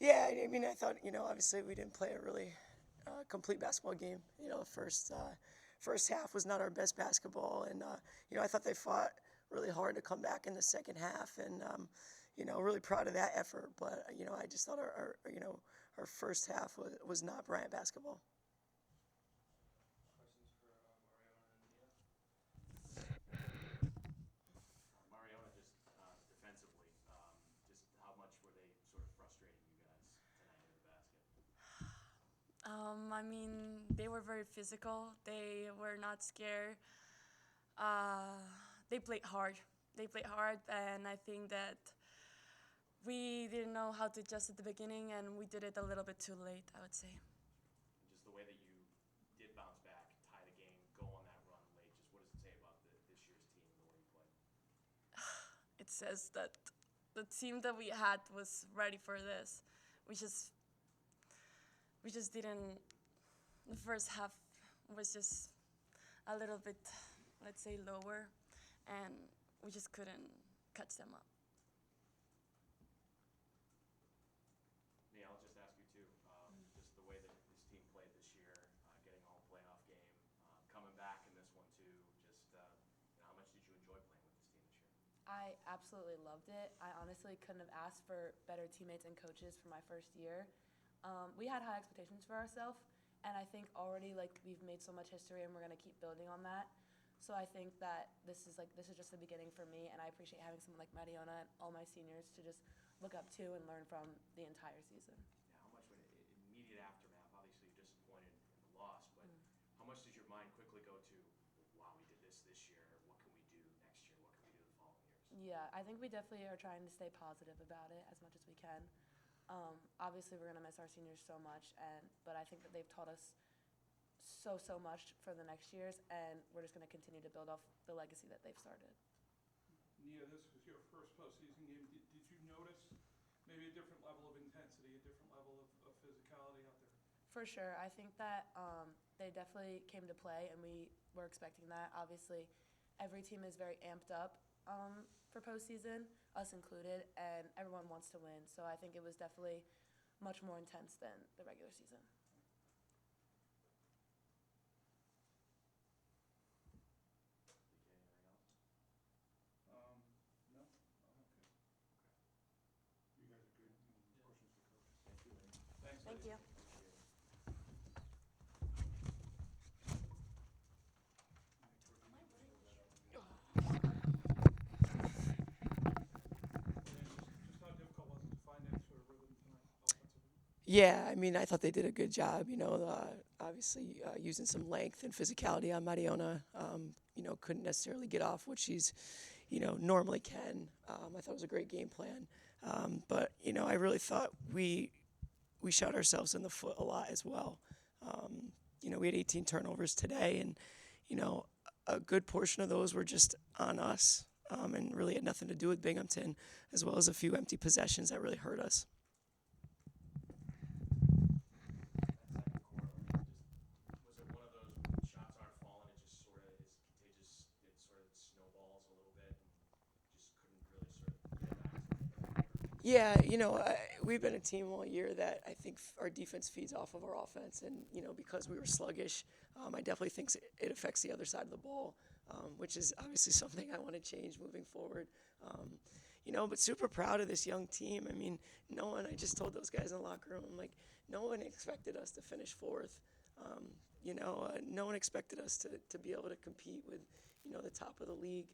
Yeah, I mean, I thought, obviously we didn't play a really complete basketball game. First half was not our best basketball, and I thought they fought really hard to come back in the second half, and really proud of that effort. But I just thought our first half was not Bryant basketball. Questions for Mariona and Nia? Mariona, just defensively, just how much were they sort of frustrating you guys tonight in the basket? I mean, they were very physical. They were not scared. Uh, they played hard. They played hard, and I think that we didn't know how to adjust at the beginning, and we did it a little bit too late, I would say. And just the way that you did bounce back, tie the game, go on that run late, just what does it say about this year's team and the way you played? It says that the team that we had was ready for this. We just we just didn't. The first half was just a little bit, let's say, lower, and we just couldn't catch them up. Nia, I'll just ask you too, just the way that this team played this year, getting all playoff game, coming back in this one too, just how much did you enjoy playing with this team this year? I absolutely loved it. I honestly couldn't have asked for better teammates and coaches for my first year. We had high expectations for ourselves, and I think already we've made so much history, and we're gonna keep building on that. So I think that this is just the beginning for me, and I appreciate having someone like Mariona and all my seniors to just look up to and learn from the entire season. Yeah, how much when immediate aftermath, obviously you're disappointed in the loss, but how much does your mind quickly go to, wow, we did this year, what can we do next year, what can we do the following years? Yeah, I think we definitely are trying to stay positive about it as much as we can. Obviously, we're gonna miss our seniors so much, but I think that they've taught us so much for the next years, and we're just gonna continue to build off the legacy that they've started. Nia, this was your first postseason game. Did you notice maybe a different level of intensity, a different level of physicality out there? For sure, I think that they definitely came to play, and we were expecting that. Obviously, every team is very amped up for postseason, us included, and everyone wants to win. So I think it was definitely much more intense than the regular season. DK, anything else? No? Oh, okay. You guys are good. Questions for coach? Thank you, Lee. Thanks, Thank ladies. you. Appreciate it. Just how difficult was it to find any sort of rhythm tonight offensively? Yeah, I mean, I thought they did a good job. Obviously using some length and physicality on Mariona. Couldn't necessarily get off what she's, normally can. I thought it was a great game plan, but I really thought we shot ourselves in the foot a lot as well. We had 18 turnovers today, and a good portion of those were just on us, and really had nothing to do with Binghamton, as well as a few empty possessions that really hurt us. That second quarter, was it one of those when shots aren't falling, it just sort of is contagious, it sort of snowballs a little bit and just couldn't really sort of get back to the third quarter? Yeah, we've been a team all year that I think our defense feeds off of our offense, and because we were sluggish, I definitely think it affects the other side of the ball, which is obviously something I want to change moving forward. But super proud of this young team. I mean, I just told those guys in the locker room, I'm like, no one expected us to finish fourth. No one expected us to be able to compete with, the top of the league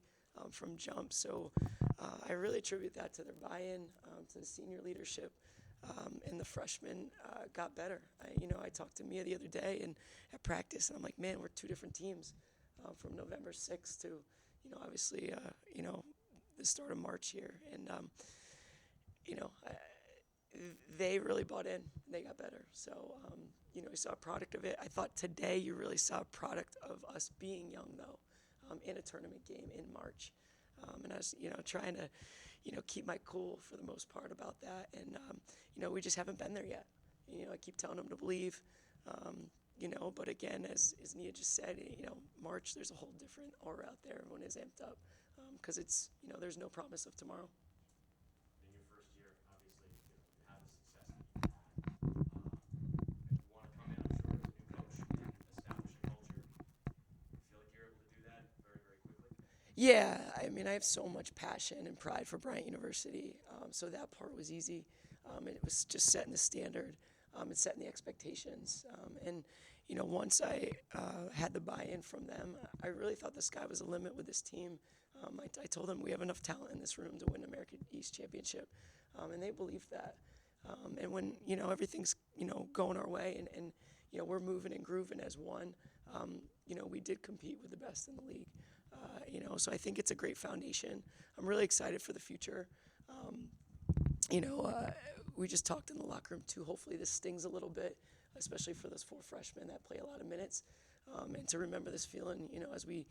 from jump. So I really attribute that to their buy-in, to the senior leadership, and the freshmen got better. I talked to Mia the other day and at practice, and I'm like, man, we're two different teams from November 6th to, obviously, the start of March here. And, they really bought in, and they got better. So, you saw a product of it. I thought today you really saw a product of us being young, though, in a tournament game in March. And I was, trying to, keep my cool for the most part about that. And, we just haven't been there yet. I keep telling them to believe, but again, as Nia just said, March, there's a whole different aura out there. Everyone is amped up because it's, there's no promise of tomorrow. In your first year, obviously, you had the success that you Yeah, I mean, I have so much passion and pride for Bryant University, so that part was easy. It was just setting the standard and setting the expectations. And, you know, once I had the buy-in from them, I really thought the sky was the limit with this team. I told them we have enough talent in this room to win American East Championship, and they believed that. And when, you know, everything's, you know, going our way and you know, we're moving and grooving as one, you know, we did compete with the best in the league. You know, so I think it's a great foundation. I'm really excited for the future. You know, we just talked in the locker room too. Hopefully this stings a little bit, especially for those 4 freshmen that play a lot of minutes, and to remember this feeling, you know, as we,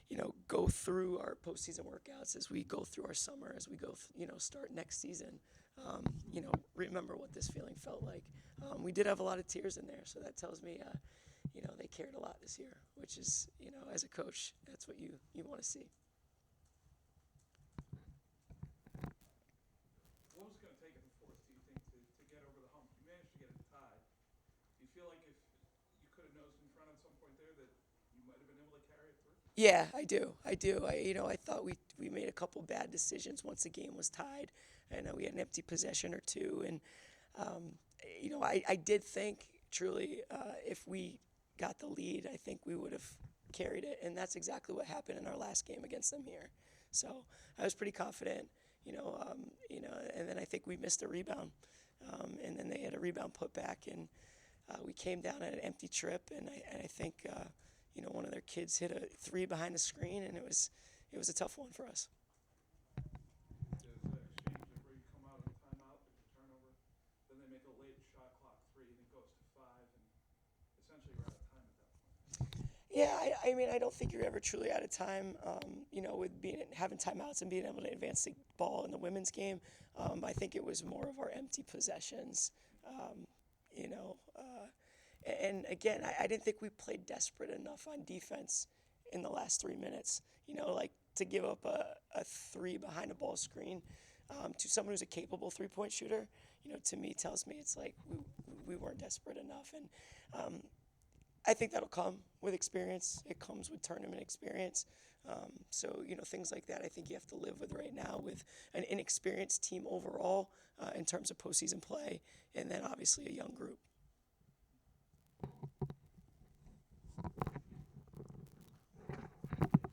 you know, go through our postseason workouts, as we go through our summer, as we go, you know, start next season. You know, remember what this feeling felt like. We did have a lot of tears in there, so that tells me, you know, they cared a lot this year, which is, you know, as a coach, that's what you want to see. What was it going to take in the fourth, do you think, to get over the hump? You managed to get it tied. Do you feel like if you could have nosed in front at some point there that you might have been able to carry it through? Yeah, I do. You know, I thought we made a couple bad decisions once the game was tied. I know we had an empty possession or two, and you know, I did think truly if we got the lead, I think we would have carried it, and that's exactly what happened in our last game against them here. So I was pretty confident, you know, and then I think we missed a rebound, and then they had a rebound put back, and we came down at an empty trip, and I think you know, one of their kids hit a 3 behind the screen, and it was a tough one for us. There's an exchange where you come out of the timeout, there's a turnover, then they make a late shot clock 3, and it goes to 5, and essentially you're out of time at that point. Yeah, I mean, I don't think you're ever truly out of time. You know, with having timeouts and being able to advance the ball in the women's game, I think it was more of our empty possessions. You know, and again, I didn't think we played desperate enough on defense in the last 3 minutes. You know, like to give up a 3 behind a ball screen to someone who's a capable 3-point shooter. You know, to me, tells me it's like we weren't desperate enough, and I think that'll come with experience. It comes with tournament experience. So, you know, things like that I think you have to live with right now with an inexperienced team overall in terms of postseason play, and then obviously a young group.